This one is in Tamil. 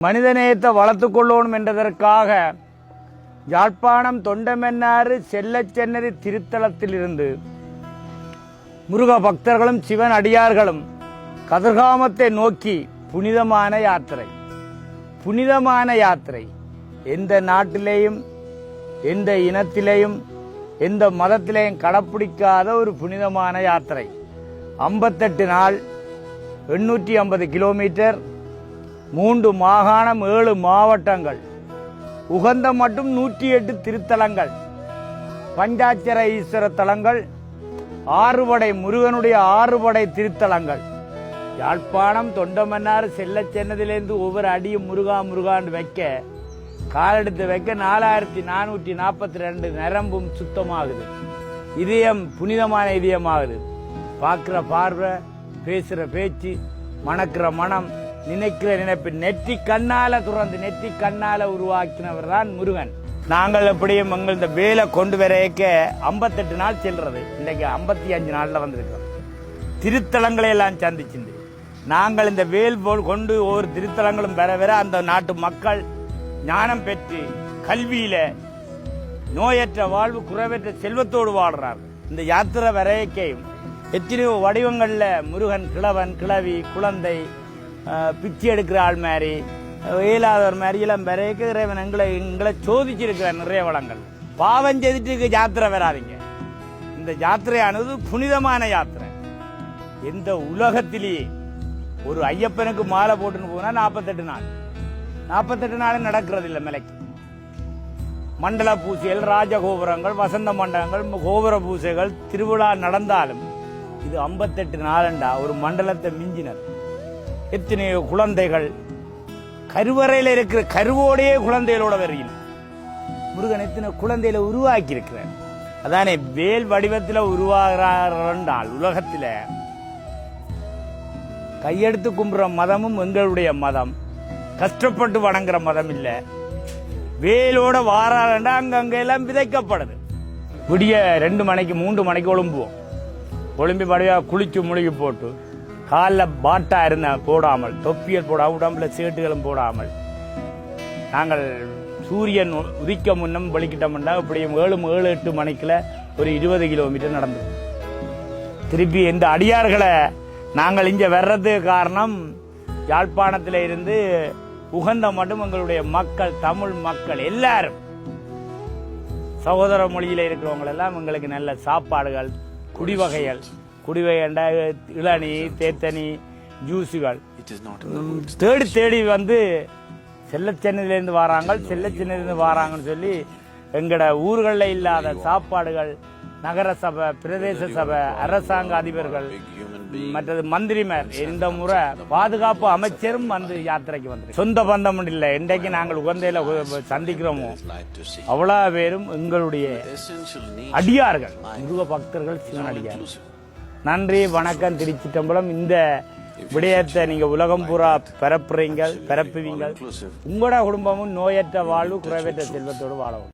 மனிதநேயத்தை வளர்த்து கொள்ளணும் என்றதற்காக யாழ்ப்பாணம் தொண்டமன்னாறு செல்லச்சென்னதி திருத்தலத்திலிருந்து முருக பக்தர்களும் சிவன் அடியார்களும் கதிர்காமத்தை நோக்கி புனிதமான யாத்திரை எந்த நாட்டிலேயும் எந்த இனத்திலேயும் எந்த மதத்திலேயும் கடைப்பிடிக்காத ஒரு புனிதமான யாத்திரை. 58 நாள் 850 கிலோமீட்டர், 3 மாகாணம், 7 மாவட்டங்கள், உகந்த மட்டும் 108 திருத்தலங்கள், பஞ்சாட்சர ஈஸ்வர தலங்கள், 6 படை முருகனுடைய 6 படை திருத்தலங்கள். யாழ்ப்பாணம் தொண்டமன்னாறு செல்லச்சென்னதிலிருந்து ஒவ்வொரு அடியும் முருகான்னு வைக்க காலெடுத்து வைக்க 4442 நரம்பும் சுத்தமாகுது. இதயம் புனிதமான இதயமாகுது. பார்க்கிற பார்வை, பேசுற பேச்சு, மணக்கிற மனம், நினைக்கிற நினைப்பு நெற்றி கண்ணால துறந்து நெற்றி கண்ணால உருவாக்கினவர் தான் முருகன். நாங்கள் எப்படியும் எங்கள் இந்த வேலை கொண்டு வரைக்க 58 நாள் செல்றது. இன்னைக்கு 55 நாள்ல வந்திருக்கிறோம். திருத்தலங்களை எல்லாம் சந்திச்சிருந்து நாங்கள் இந்த வேல் போல் கொண்டு ஒவ்வொரு திருத்தலங்களும் வர அந்த நாட்டு மக்கள் ஞானம் பெற்று கல்வியில நோயற்ற வாழ்வு, குறைவற்ற செல்வத்தோடு வாழ்றார். இந்த யாத்திரை வரைக்கையும் எத்தனையோ வடிவங்கள்ல முருகன் கிழவன், கிழவி, குழந்தை, பிச்சை எடுக்கிற ஆள் மாதிரி, இயலாதவர் மாதிரி எல்லாம் வரைக்க இறைவன் எங்களை சோதிச்சிருக்கிறார். நிறைய வளங்கள் பாவம் செய்துட்டு யாத்திரை வராதிங்க. இந்த யாத்திரையானது புனிதமான யாத்திரை. எந்த உலகத்திலேயே ஒரு ஐயப்பனுக்கு மாலை போட்டுன்னு போனா 48 நாள் நடக்கிறது இல்லை. மலைக்கு மண்டல பூசைகள், ராஜகோபுரங்கள், வசந்த மண்டலங்கள், கோபுர பூசைகள், திருவிழா நடந்தாலும் இது 58 நாளண்டா ஒரு மண்டலத்தை மிஞ்சினர். எத்தனையோ குழந்தைகள் கருவறையில் இருக்கிற கருவோடையே குழந்தைகளோட வருகின்றன. முருகன் எத்தனை குழந்தைகளை உருவாக்கி இருக்கிறார். அதானே வேல் வடிவத்தில் உருவாகிறார் என்றால் உலகத்தில் கையெடுத்து கும்புற மதமும் எங்களுடைய மதம். கஷ்டப்பட்டு வணங்குற மதம் இல்ல. வேலோட வாராண்டா அங்கங்க எல்லாம் விதைக்கப்படுது. விடிய 2 மணிக்கு 3 மணிக்கு ஒளிம்பி படியா குளிச்சு முழுகி போட்டு காலில் பாட்டா இருந்த போடாமல், தொப்பியல் போடாமல், உடம்புல சேட்டுகளும் போடாமல் நாங்கள் சூரியன் உதிக்க முன்னம் வெளிக்கிட்டோம்னா இப்படியும் 7-8 மணிக்குள்ள ஒரு 20 கிலோமீட்டர் நடந்து திருப்பி இந்த அடியார்களை நாங்கள் இங்க வர்றதுக்கு காரணம் யாழ்ப்பாணத்தில இருந்து உகந்த மட்டும் எங்களுடைய மக்கள், தமிழ் மக்கள் எல்லாரும் சகோதர மொழியில இருக்கிறவங்க எல்லாம் எங்களுக்கு நல்ல சாப்பாடுகள், குடிவகைகள் இளநீ, தேத்தனி, ஜூஸுகள் தேடி வந்து செல்லச்சென்னதிலிருந்து வாராங்கன்னு சொல்லி எங்கட ஊர்களில் இல்லாத சாப்பாடுகள், நகர சபை, பிரதேச சபை, அரசாங்க அதிபர்கள், மற்றது மந்திரிமார், இந்த முறை பாதுகாப்பு அமைச்சரும் வந்து யாத்திரைக்கு வந்து சொந்த பந்தம் இல்லை. இன்றைக்கு நாங்கள் உகந்தையில சந்திக்கிறோமோ அவ்வளவு பேரும் எங்களுடைய அடியார்கள், முருக பக்தர்கள், சிவன் அடியார். நன்றி, வணக்கம், திருச்சிட்டம்பலம். இந்த விடயத்தை நீங்க உலகம் பூரா பரப்புவீங்கள். உங்களோட குடும்பமும் நோயற்ற வாழ்வு, குறைவற்ற செல்வத்தோடு வாழவும்.